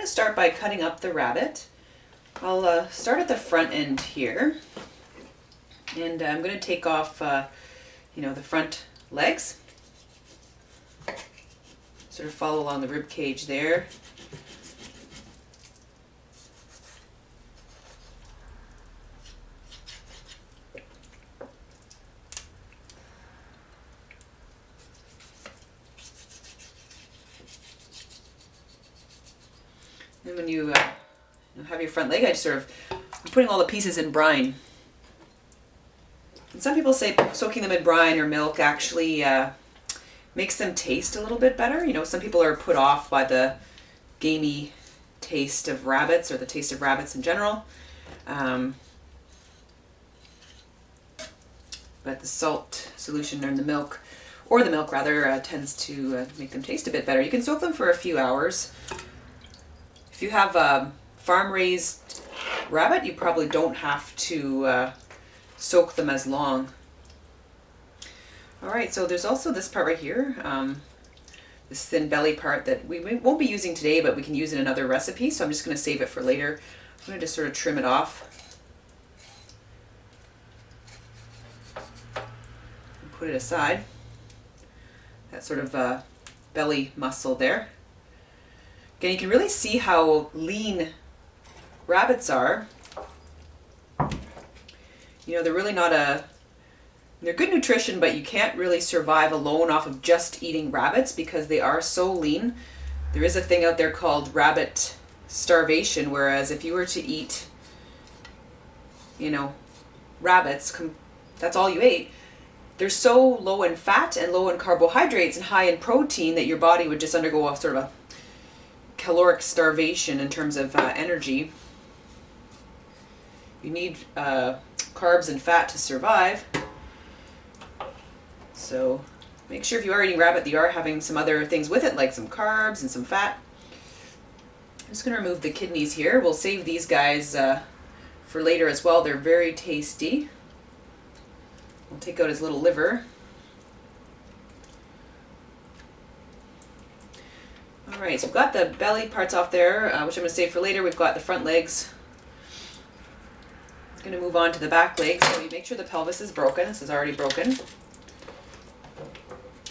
to start by cutting up the rabbit. I'll start at the front end here, and I'm going to take off, the front legs. Sort of follow along the rib cage there. And when you have your front leg, I just I'm putting all the pieces in brine. And some people say soaking them in brine or milk actually makes them taste a little bit better. You know, some people are put off by the gamey taste of rabbits or the taste of rabbits in general. But the salt solution in the milk, or the milk rather, tends to make them taste a bit better. You can soak them for a few hours. If you have a farm-raised rabbit, you probably don't have to soak them as long. All right, so there's also this part right here, this thin belly part that we won't be using today, but we can use in another recipe, so I'm just going to save it for later. I'm going to just sort of trim it off and put it aside. That sort of belly muscle there. Again, you can really see how lean rabbits are. You know, they're really not they're good nutrition, but you can't really survive alone off of just eating rabbits because they are so lean. There is a thing out there called rabbit starvation, whereas if you were to eat, rabbits, that's all you ate, they're so low in fat and low in carbohydrates and high in protein that your body would just undergo a sort of a caloric starvation in terms of energy. You need carbs and fat to survive. So make sure if you are eating rabbit that you are having some other things with it, like some carbs and some fat. I'm just going to remove the kidneys here. We'll save these guys for later as well. They're very tasty. We'll take out his little liver. All right, so we've got the belly parts off there, which I'm going to save for later. We've got the front legs. I'm going to move on to the back legs. So you make sure the pelvis is broken. This is already broken.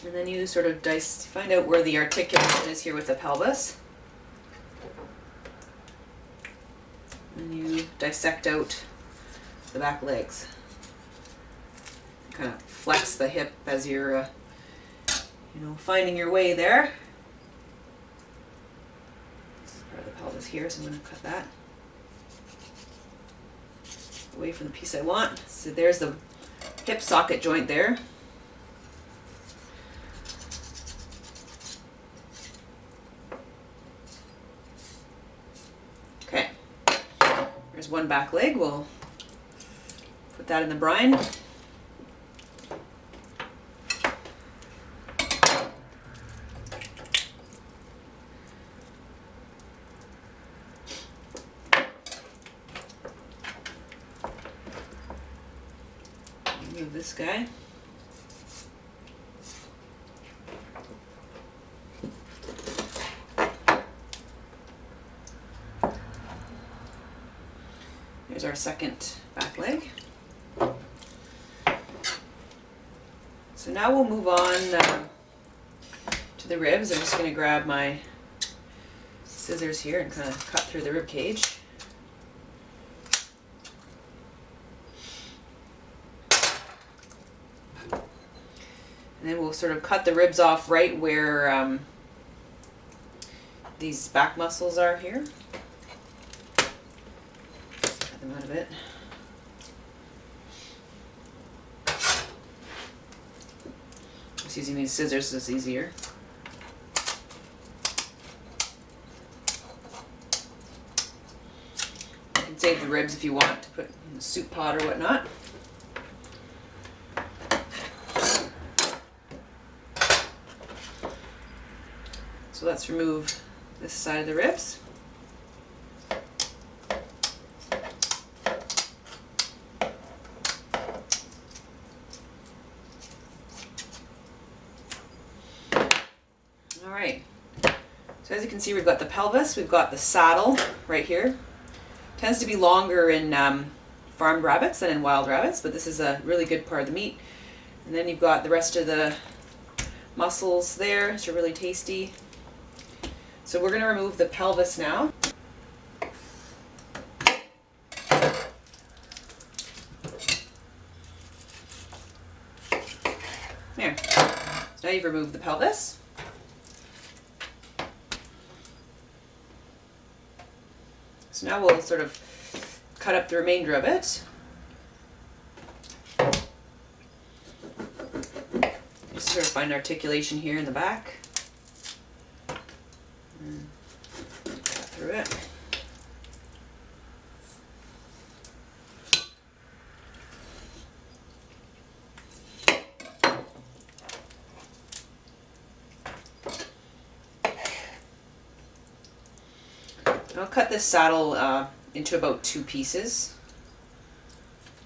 And then you sort of find out where the articulation is here with the pelvis. And you dissect out the back legs. Kind of flex the hip as you're, finding your way there. The pelvis here, so I'm going to cut that away from the piece I want. So there's the hip socket joint there. Okay, there's one back leg. We'll put that in the brine. Move this guy. There's our second back leg. So now we'll move on to the ribs. I'm just going to grab my scissors here and kind of cut through the rib cage. And then we'll sort of cut the ribs off right where these back muscles are here. Cut them out a bit. Just using these scissors is easier. You can save the ribs if you want to put in the soup pot or whatnot. So let's remove this side of the ribs. All right. So as you can can see we've got the pelvis, we've got the saddle right here. Tends to be longer in farmed rabbits than in wild rabbits, but this is a really good part of the meat. And then you've got the rest of the muscles there, which are really tasty. So we're going to remove the pelvis now. There. So now you've removed the pelvis. So now we'll sort of cut up the remainder of it. Just sort of find articulation here in the back. And cut through it. I'll cut this saddle into about 2 pieces.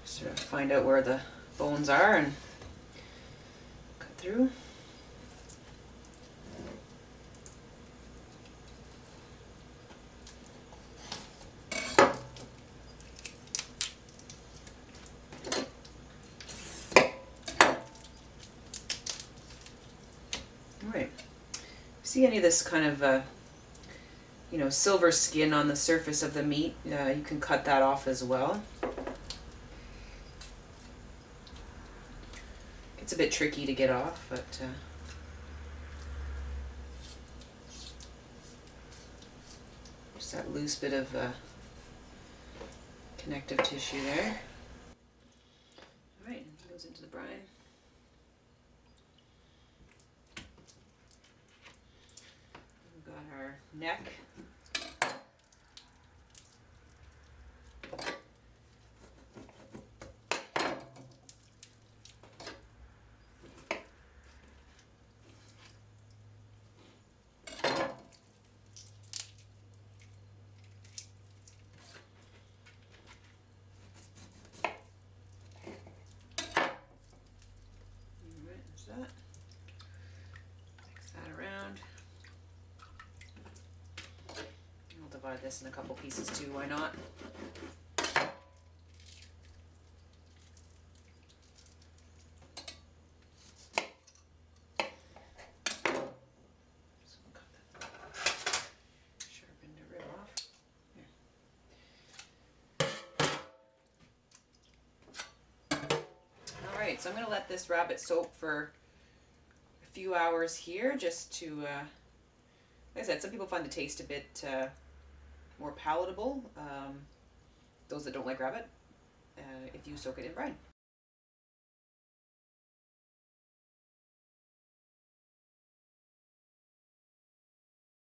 Sort of find out where the bones are and cut through. Alright. See any of this kind of silver skin on the surface of the meat, you can cut that off as well. It's a bit tricky to get off, but just that loose bit of connective tissue there. Alright, it goes into the brine. We've got our neck. That. Mix that around. We'll divide this in a couple pieces too, why not? Sharpen the rib off. Alright, so I'm going to let this rabbit soak for a few hours here just to, like I said, some people find the taste a bit more palatable, those that don't like rabbit, if you soak it in brine.